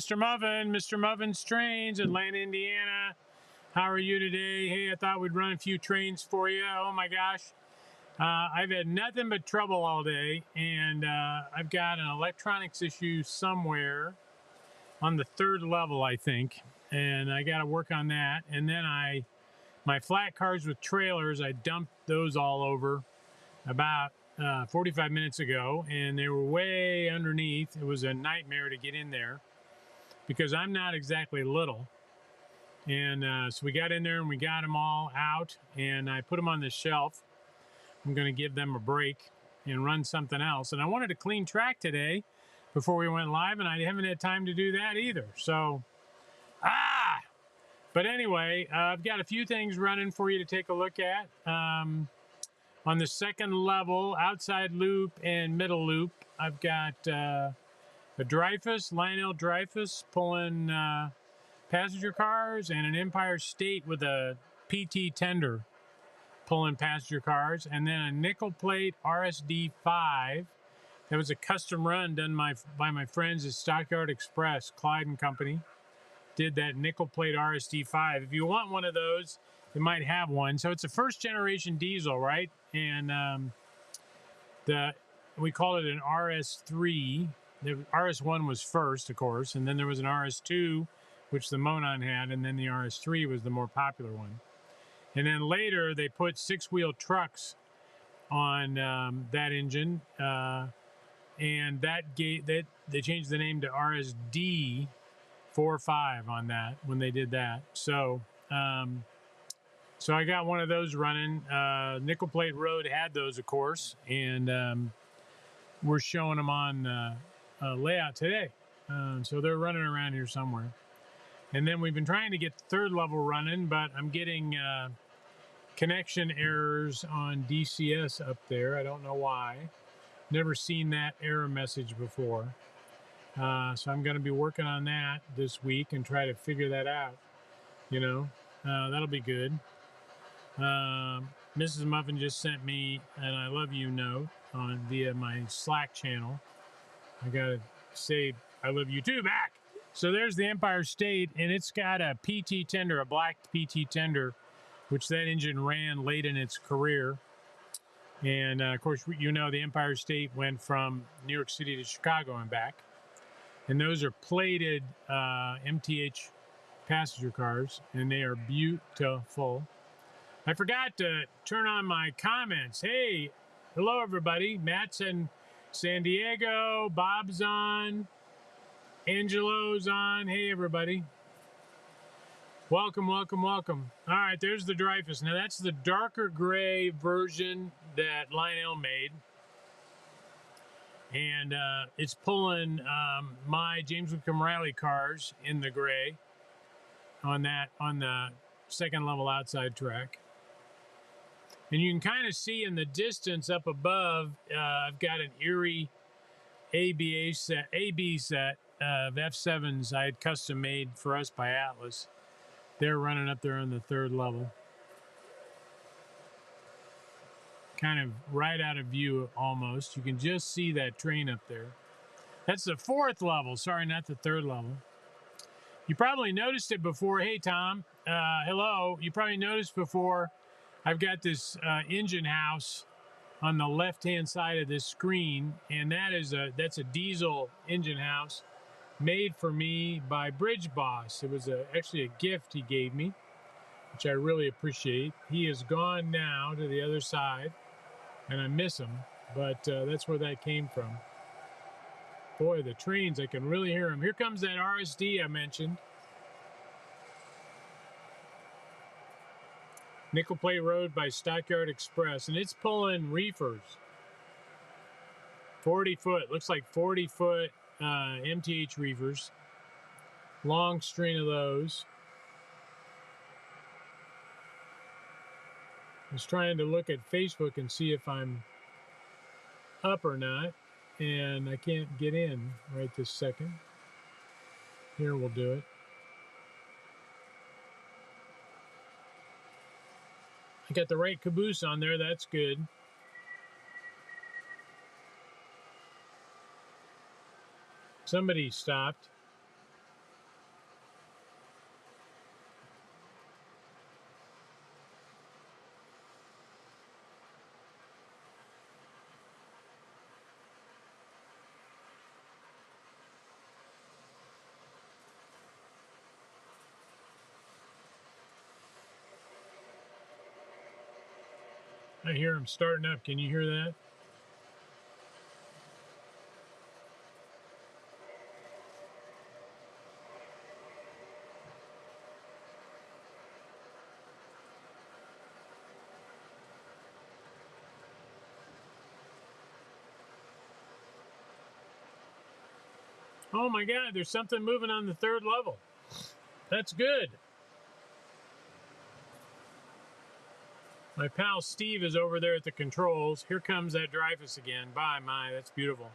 Mr. Muffin, Mr. Muffin's Trains, Atlanta, Indiana. How are you today? Hey, I thought we'd run a few trains for you. Oh my gosh. I've had nothing but trouble all day, and I've got an electronics issue somewhere on the 3rd level, I think, and I got to work on that. And then my flat cars with trailers, I dumped those all over about 45 minutes ago, and they were way underneath. It was a nightmare to get in there because I'm not exactly little. And so we got in there and we got them all out, and I put them on the shelf. I'm going to give them a break and run something else. And I wanted to clean track today before we went live, and I haven't had time to do that either. So, but anyway, I've got a few things running for you to take a look at. On the 2nd level, outside loop and middle loop, I've got a Dreyfus, Lionel Dreyfus, pulling passenger cars, and an Empire State with a PT tender pulling passenger cars, and then a nickel plate RSD5. That was a custom run done by my friends at Stockyard Express, Clyde and Company. Did that nickel plate RSD5. If you want one of those, you might have one. So it's a 1st generation diesel, right? And we call it an RS3. The RS1 was first, of course, and then there was an RS2, which the Monon had, and then the RS3 was the more popular one. And then later they put 6-wheel trucks on that engine, and they changed the name to RSD 4.5 on that when they did that. So so I got one of those running. Nickel Plate Road had those, of course, and we're showing them on layout today. So they're running around here somewhere. And then we've been trying to get the 3rd level running, but I'm getting connection errors on DCS up there. I don't know why. Never seen that error message before. So I'm going to be working on that this week and try to figure that out. You know, that'll be good. Mrs. Muffin just sent me an I love you note via my Slack channel. I got to say I love you too back. So there's the Empire State, and it's got a PT tender, a black PT tender, which that engine ran late in its career. And of course, you know, the Empire State went from New York City to Chicago and back. And those are plated MTH passenger cars, and they are beautiful. I forgot to turn on my comments. Hey, hello everybody. Matt's in San Diego, Bob's on, Angelo's on. Hey everybody. Welcome, welcome, welcome. All right, there's the Dreyfus. Now that's the darker gray version that Lionel made. And it's pulling my James Whitcomb Riley cars in the gray on the 2nd level outside track. And you can kind of see in the distance up above, I've got an Erie AB set of F7s I had custom made for us by Atlas. They're running up there on the 3rd level. Kind of right out of view almost. You can just see that train up there. That's the 4th level. Sorry, not the 3rd level. You probably noticed it before. Hey, Tom. Hello. You probably noticed before I've got this engine house on the left-hand side of this screen, and that's a diesel engine house made for me by Bridge Boss. It was actually a gift he gave me, which I really appreciate. He is gone now to the other side, and I miss him, but that's where that came from. Boy, the trains, I can really hear them. Here comes that RSD I mentioned. Nickel Plate Road by Stockyard Express, and it's pulling reefers. 40-foot, looks like 40-foot MTH reefers. Long string of those. I was trying to look at Facebook and see if I'm up or not, and I can't get in right this second. Here, we'll do it. I got the right caboose on there, that's good. Somebody stopped. I hear them starting up. Can you hear that? Oh my God, there's something moving on the 3rd level. That's good. My pal Steve is over there at the controls. Here comes that Dreyfus again. Bye, my, that's beautiful.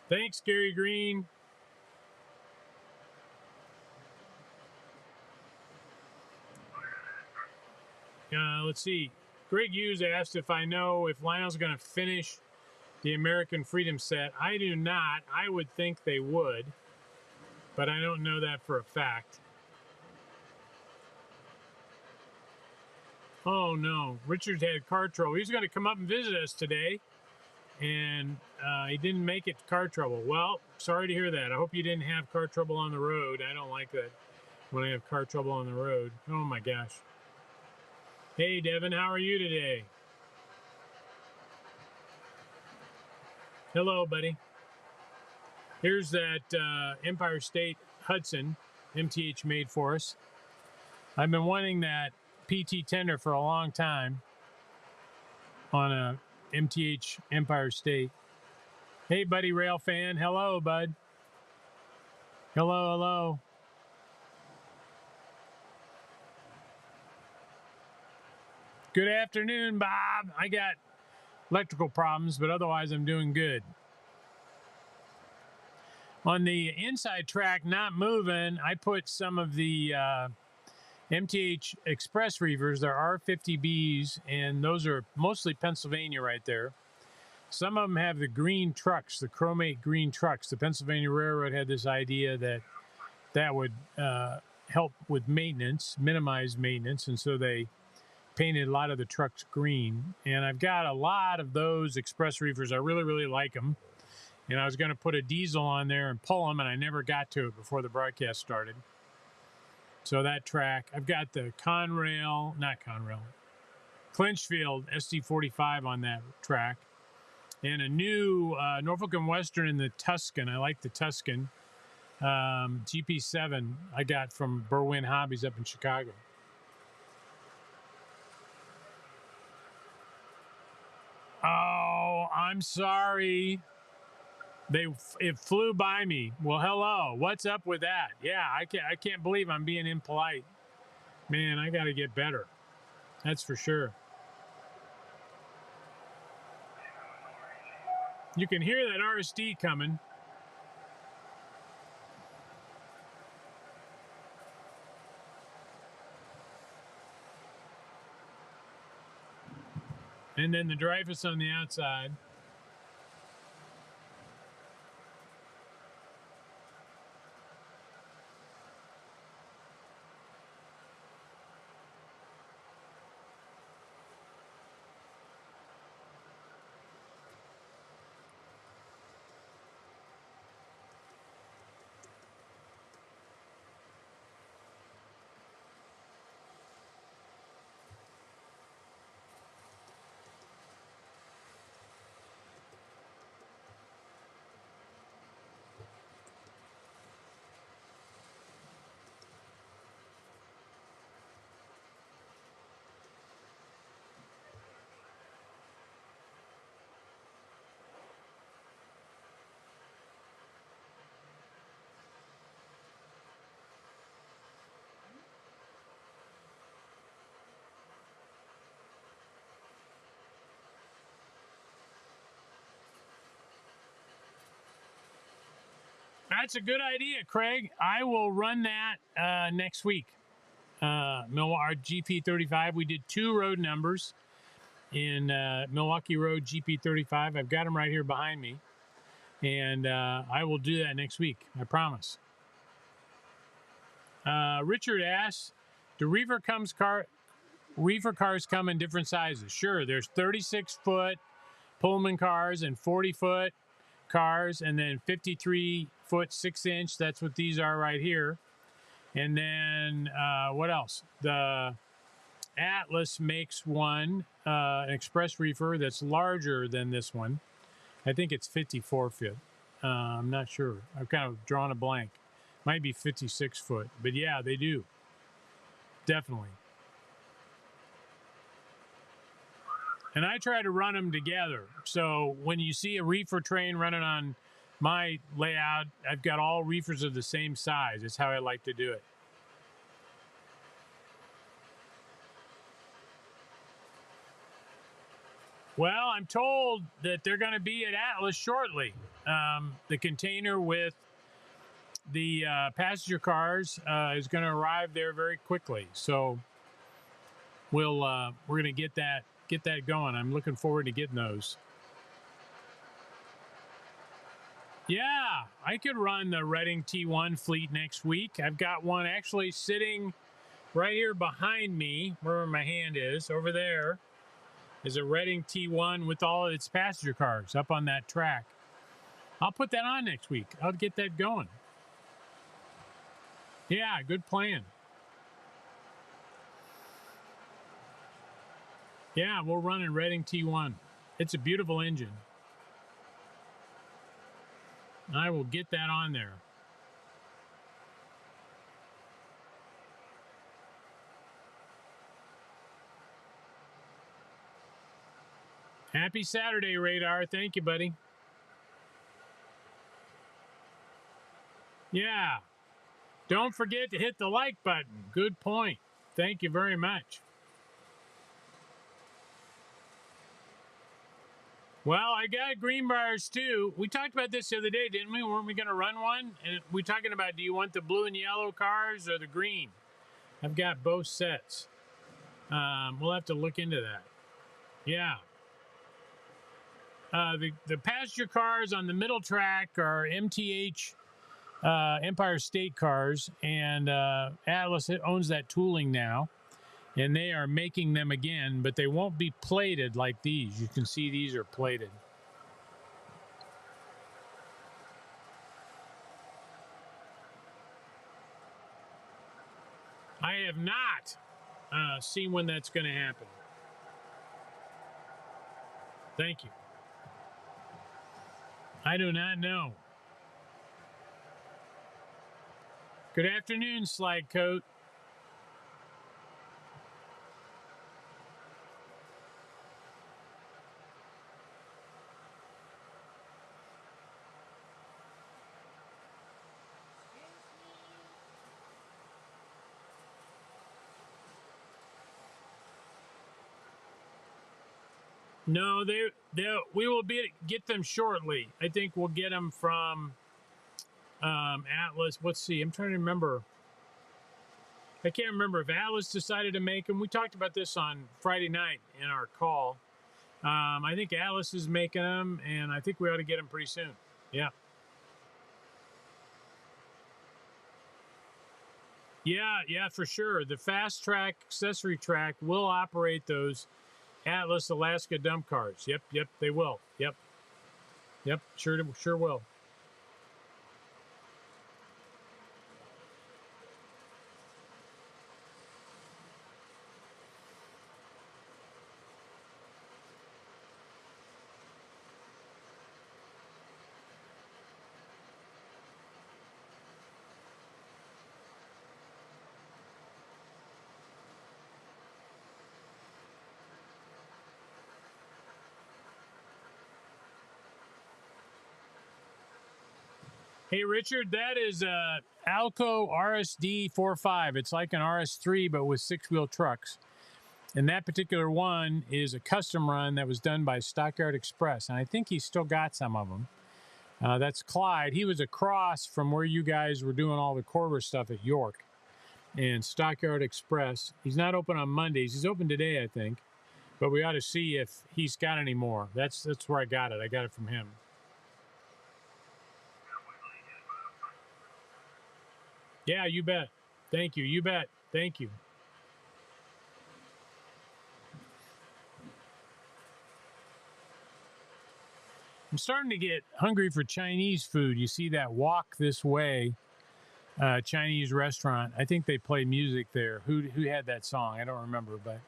Thanks, Gary Green. Let's see. Greg Hughes asked if I know if Lionel's going to finish the American Freedom set. I do not. I would think they would, but I don't know that for a fact. Oh no, Richard had car trouble. He was going to come up and visit us today, and he didn't make it to car trouble. Well, sorry to hear that. I hope you didn't have car trouble on the road. I don't like that when I have car trouble on the road. Oh my gosh. Hey Devin, how are you today? Hello, buddy. Here's that Empire State Hudson MTH made for us. I've been wanting that PT tender for a long time on a MTH Empire State. Hey, buddy, rail fan. Hello, bud. Hello, hello. Good afternoon, Bob. I got electrical problems, but otherwise I'm doing good. On the inside track, not moving, I put some of the MTH Express reevers. They're R50Bs, and those are mostly Pennsylvania right there. Some of them have the green trucks, the chromate green trucks. The Pennsylvania Railroad had this idea that that would help with maintenance, minimize maintenance, and so they painted a lot of the trucks green. And I've got a lot of those Express reevers. I really, really like them. And I was going to put a diesel on there and pull them, and I never got to it before the broadcast started. So that track, I've got the Clinchfield SD45 on that track, and a new Norfolk and Western in the Tuscan. I like the Tuscan GP7 I got from Berwyn Hobbies up in Chicago. Oh, I'm sorry. It flew by me. Well, hello. What's up with that? Yeah, I can't believe I'm being impolite. Man, I got to get better. That's for sure. You can hear that RSD coming. And then the Dreyfus on the outside. That's a good idea, Craig. I will run that next week. Our GP35, we did 2 road numbers in Milwaukee Road GP35. I've got them right here behind me. And I will do that next week. I promise. Richard asks, do reefer cars come in different sizes? Sure, there's 36-foot, Pullman cars and 40-foot cars, and then 53-foot 6-inch. That's what these are right here. And then what else? The Atlas makes one, an express reefer that's larger than this one. I think it's 54-foot. I'm not sure. I've kind of drawn a blank. Might be 56-foot, but yeah, they do. Definitely. And I try to run them together. So when you see a reefer train running on my layout, I've got all reefers of the same size. It's how I like to do it. Well, I'm told that they're going to be at Atlas shortly. The container with the passenger cars is going to arrive there very quickly. So we're going to get that going. I'm looking forward to getting those. Yeah, I could run the Reading T1 fleet next week. I've got one actually sitting right here behind me, where my hand is. Over there is a Reading T1 with all of its passenger cars up on that track. I'll put that on next week. I'll get that going. Yeah, good plan. Yeah, we'll run in Reading T1. It's a beautiful engine. I will get that on there. Happy Saturday, Radar. Thank you, buddy. Yeah. Don't forget to hit the like button. Good point. Thank you very much. Well, I got Greenbriers too. We talked about this the other day, didn't we? Weren't we going to run one? And we're talking about, do you want the blue and yellow cars or the green? I've got both sets. We'll have to look into that. Yeah. The passenger cars on the middle track are MTH Empire State cars, and Atlas owns that tooling now, and they are making them again, but they won't be plated like these. You can see these are plated. I have not seen when that's going to happen. Thank you. I do not know. Good afternoon, Slide Coat. No, we will get them shortly. I think we'll get them from Atlas. Let's see. I'm trying to remember. I can't remember if Atlas decided to make them. We talked about this on Friday night in our call. I think Atlas is making them, and I think we ought to get them pretty soon. Yeah. Yeah, for sure. The fast track accessory track will operate those Atlas Alaska dump cars. Yep, they will. Yep, sure will. Hey, Richard, that is a Alco RSD 45. It's like an RS3, but with 6-wheel trucks. And that particular one is a custom run that was done by Stockyard Express. And I think he's still got some of them. That's Clyde. He was across from where you guys were doing all the Corver stuff at York. And Stockyard Express. He's not open on Mondays. He's open today, I think. But we ought to see if he's got any more. That's where I got it. I got it from him. Yeah, you bet. Thank you. You bet. Thank you. I'm starting to get hungry for Chinese food. You see that Walk This Way Chinese restaurant. I think they play music there. Who had that song? I don't remember, but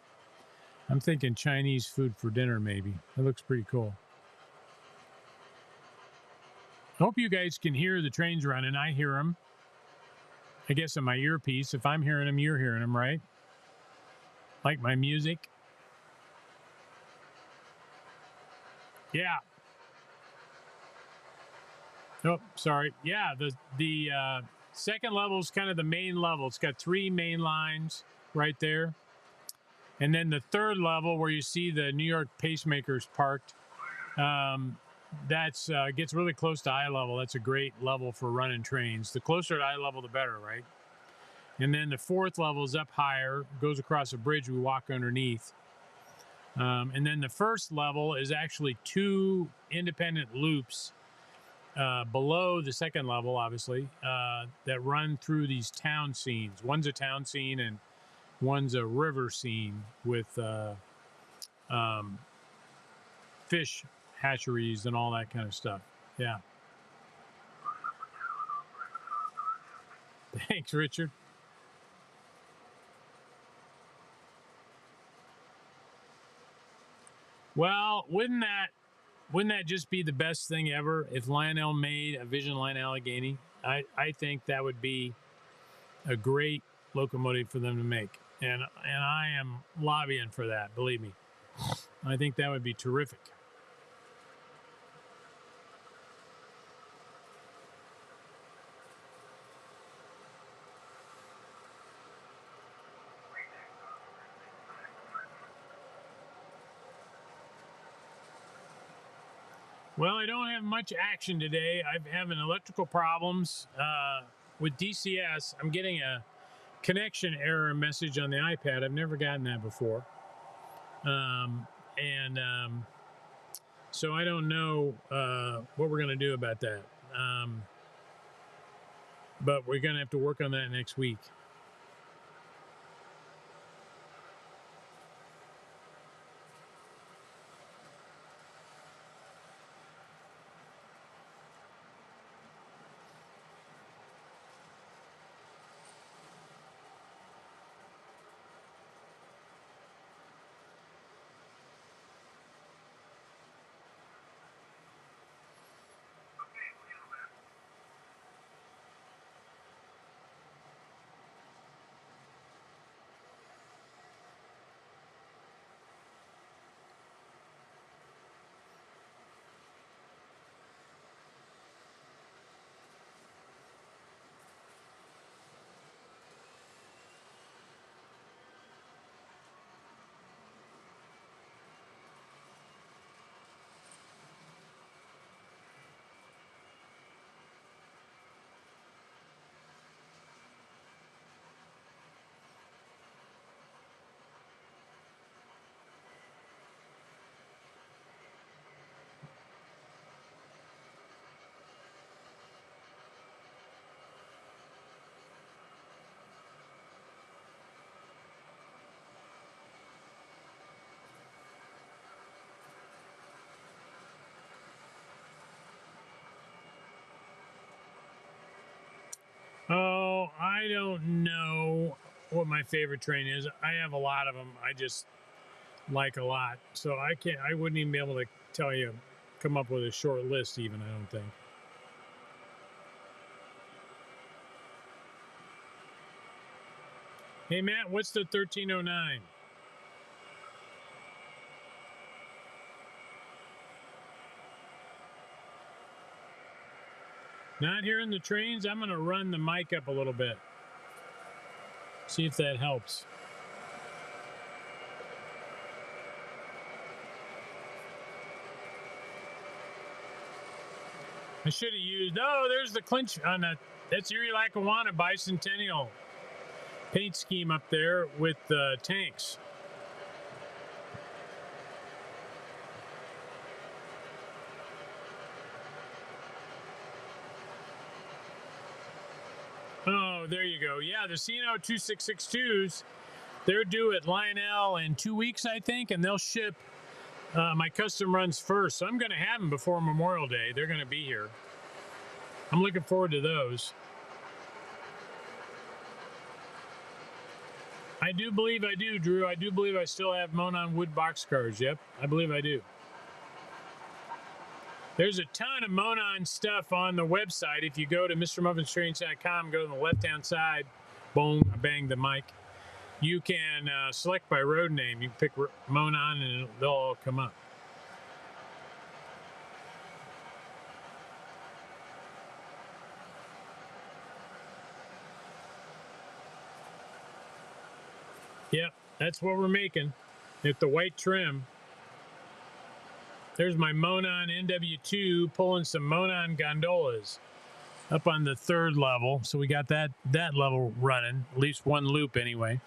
I'm thinking Chinese food for dinner maybe. It looks pretty cool. I hope you guys can hear the trains running. I hear them. I guess in my earpiece. If I'm hearing them, you're hearing them, right? Like my music. Yeah. Oh, sorry. Yeah, the second level is kind of the main level. It's got 3 main lines right there. And then the third level where you see the New York pacemakers parked, that's gets really close to eye level. That's a great level for running trains. The closer to eye level, the better, right? And then the 4th level is up higher, goes across a bridge we walk underneath. And then the 1st level is actually 2 independent loops below the 2nd level, obviously, that run through these town scenes. One's a town scene and one's a river scene with fish hatcheries and all that kind of stuff. Yeah. Thanks, Richard. Well, wouldn't that just be the best thing ever if Lionel made a Vision Line Allegheny? I think that would be a great locomotive for them to make. And I am lobbying for that, believe me. I think that would be terrific. Well, I don't have much action today. I'm having electrical problems with DCS. I'm getting a connection error message on the iPad. I've never gotten that before. So I don't know what we're going to do about that. But we're going to have to work on that next week. Oh, I don't know what my favorite train is. I have a lot of them. I just like a lot. So I wouldn't even be able to tell you, come up with a short list even, I don't think. Hey, Matt, what's the 1309? Not hearing the trains? I'm going to run the mic up a little bit. See if that helps. I should have used, oh, there's the clinch on that. That's Erie Lackawanna bicentennial paint scheme up there with the tanks. Oh, there you go. Yeah, the CNO 2662s, they're due at Lionel in 2 weeks, I think, and they'll ship my custom runs first, so I'm going to have them before Memorial Day. They're going to be here. I'm looking forward to those. I do believe I do, Drew. I do believe I still have Monon wood boxcars. Yep, I believe I do. There's a ton of Monon stuff on the website. If you go to MrMuffin'sTrains.com, go to the left-hand side, boom, I banged the mic. You can select by road name. You can pick Monon and they'll all come up. Yep, that's what we're making with the white trim. There's my Monon NW2 pulling some Monon gondolas up on the 3rd level. So we got that level running, at least one loop anyway.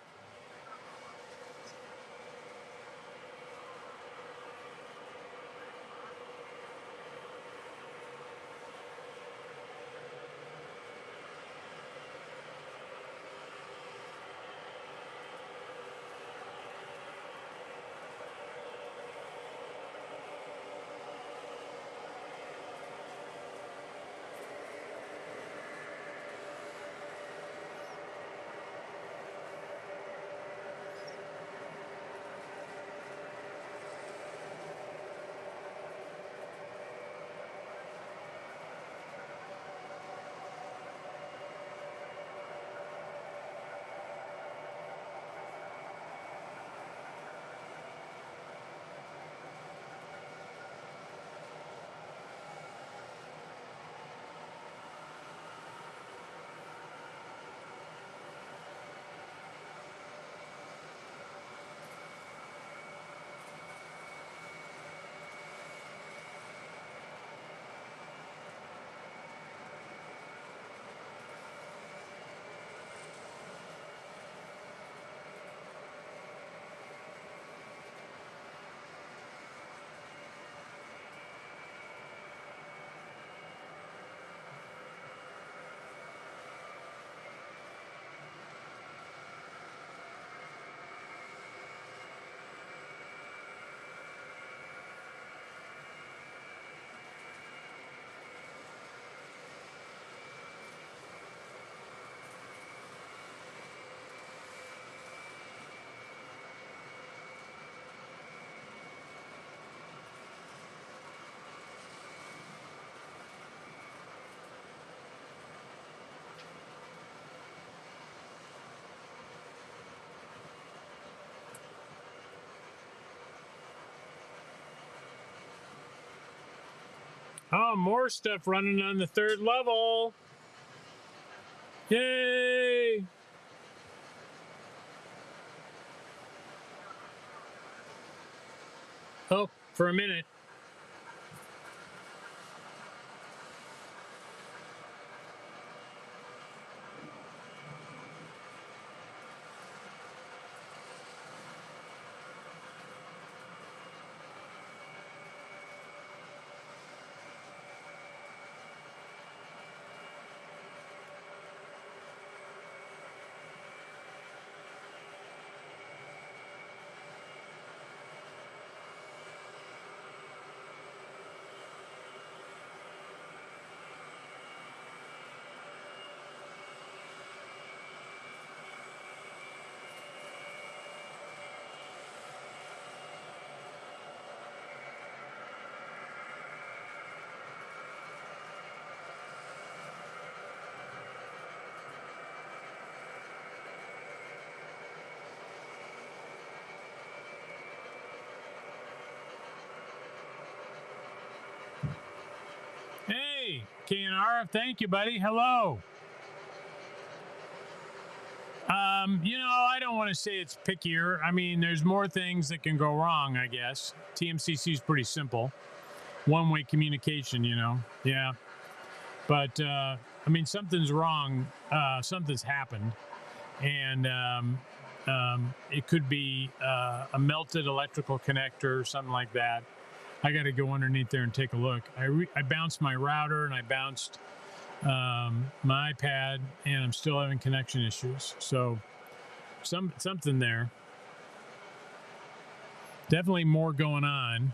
Oh, more stuff running on the 3rd level. Yay! Oh, for a minute. Hey, KNR, thank you, buddy. Hello. You know, I don't want to say it's pickier. I mean, there's more things that can go wrong, I guess. TMCC is pretty simple. One-way communication, you know. Yeah. But, I mean, something's wrong. Something's happened. And it could be a melted electrical connector or something like that. I got to go underneath there and take a look. I bounced my router and I bounced my iPad, and I'm still having connection issues. So something there. Definitely more going on.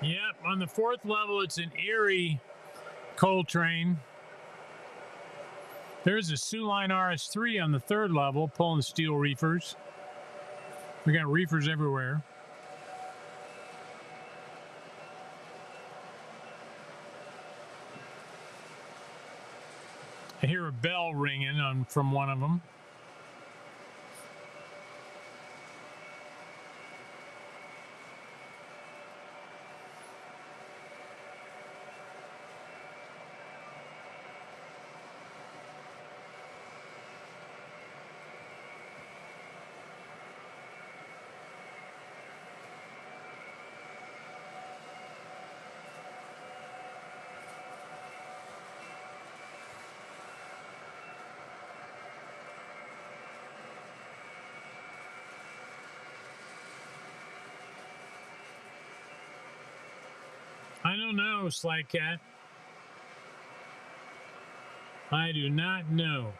Yep, on the 4th level, it's an Erie coal train. There's a Sioux Line RS3 on the 3rd level pulling steel reefers. We got reefers everywhere. I hear a bell ringing from one of them. I don't know, Sly Cat. I do not know.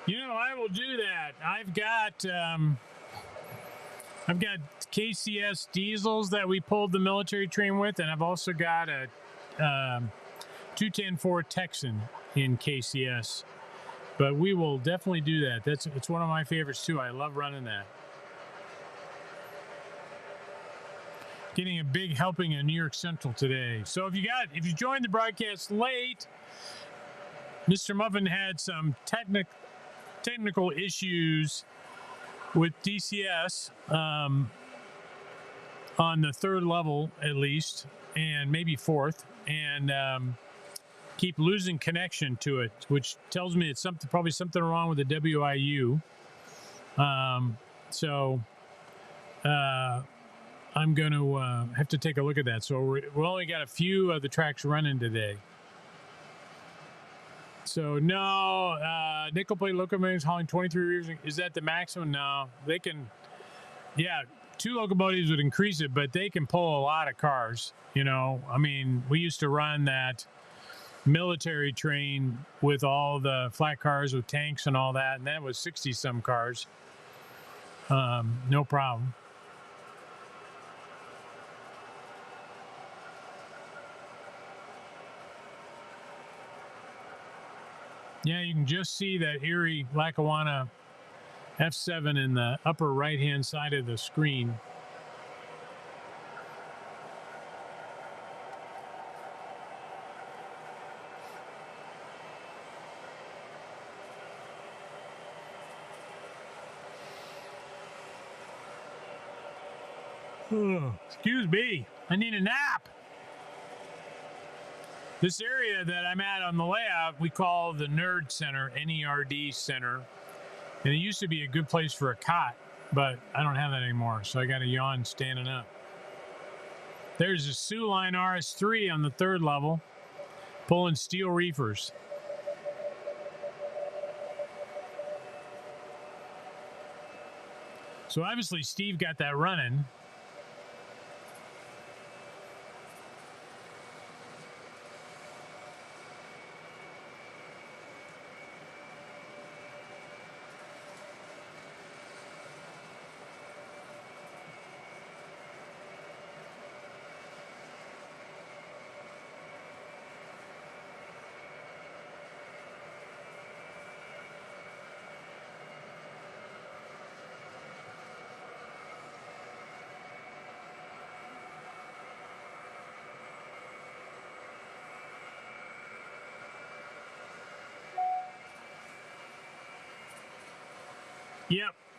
You know, I will do that. I've got KCS diesels that we pulled the military train with, and I've also got a 210-4 Texan in KCS. But we will definitely do that. It's one of my favorites too. I love running that. Getting a big helping in New York Central today. So if you joined the broadcast late, Mr. Muffin had some technical issues with DCS on the 3rd level at least, and maybe 4th, and keep losing connection to it, which tells me it's probably something wrong with the WIU. I'm going to have to take a look at that. So we only got a few of the tracks running today. So no, nickel plate locomotives hauling 23 rears. Is that the maximum? No, they can. Yeah, 2 locomotives would increase it, but they can pull a lot of cars. You know, I mean, we used to run that military train with all the flat cars with tanks and all that, and that was 60 some cars. No problem. Yeah, you can just see that Erie Lackawanna F7 in the upper right hand side of the screen. Oh, excuse me, I need a nap. This area that I'm at on the layout, we call the Nerd Center, N-E-R-D Center. And it used to be a good place for a cot, but I don't have that anymore, so I got to yawn standing up. There's a Sioux Line RS3 on the 3rd level, pulling steel reefers. So obviously Steve got that running.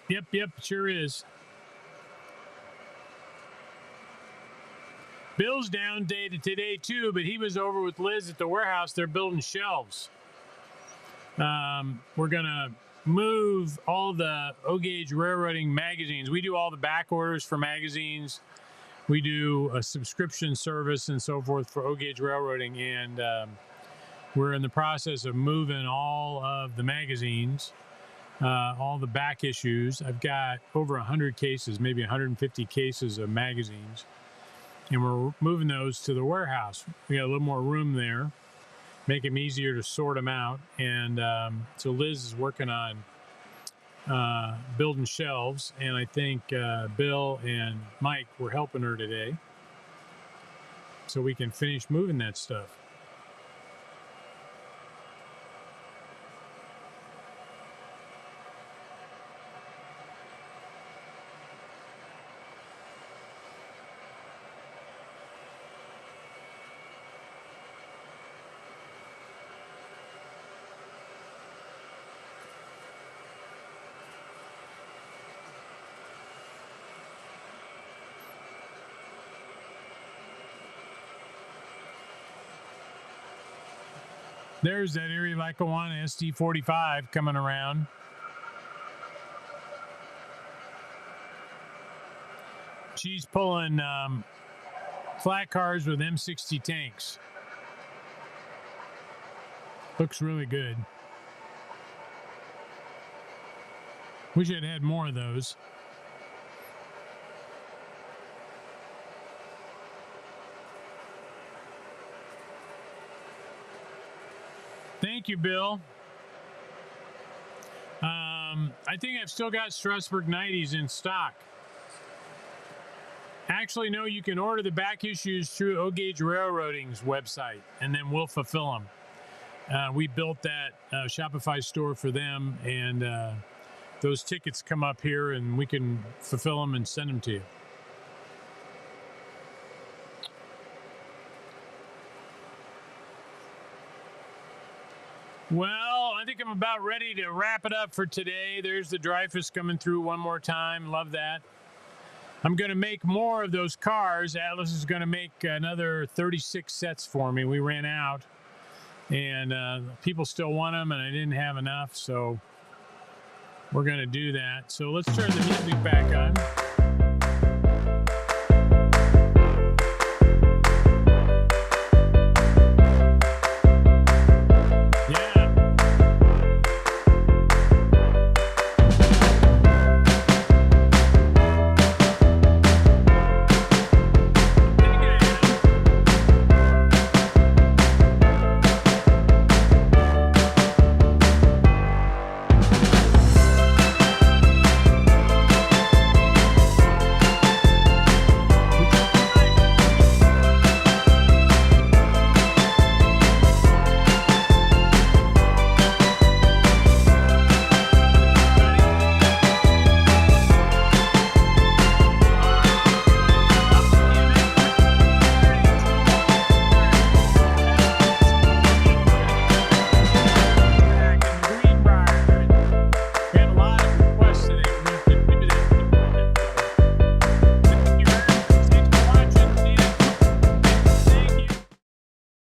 Yep, sure is. Bill's down today too, but he was over with Liz at the warehouse. They're building shelves. We're gonna move all the O-Gauge railroading magazines. We do all the back orders for magazines. We do a subscription service and so forth for O-Gauge railroading, and we're in the process of moving all of the magazines. All the back issues. I've got over 100 cases, maybe 150 cases of magazines, and we're moving those to the warehouse. We got a little more room there, make them easier to sort them out. And so Liz is working on building shelves, and I think Bill and Mike were helping her today so we can finish moving that stuff. There's that Erie Lackawanna SD45 coming around. She's pulling flat cars with M60 tanks. Looks really good. Wish I'd had more of those. Thank you, Bill. I think I've still got Strasbourg 90s in stock. Actually, no, you can order the back issues through O-Gauge Railroading's website, and then we'll fulfill them. We built that Shopify store for them, and those tickets come up here, and we can fulfill them and send them to you. Well, I think I'm about ready to wrap it up for today. There's the Dreyfus coming through one more time. Love that. I'm going to make more of those cars. Atlas is going to make another 36 sets for me. We ran out, and people still want them, and I didn't have enough, so we're going to do that. So let's turn the music back on.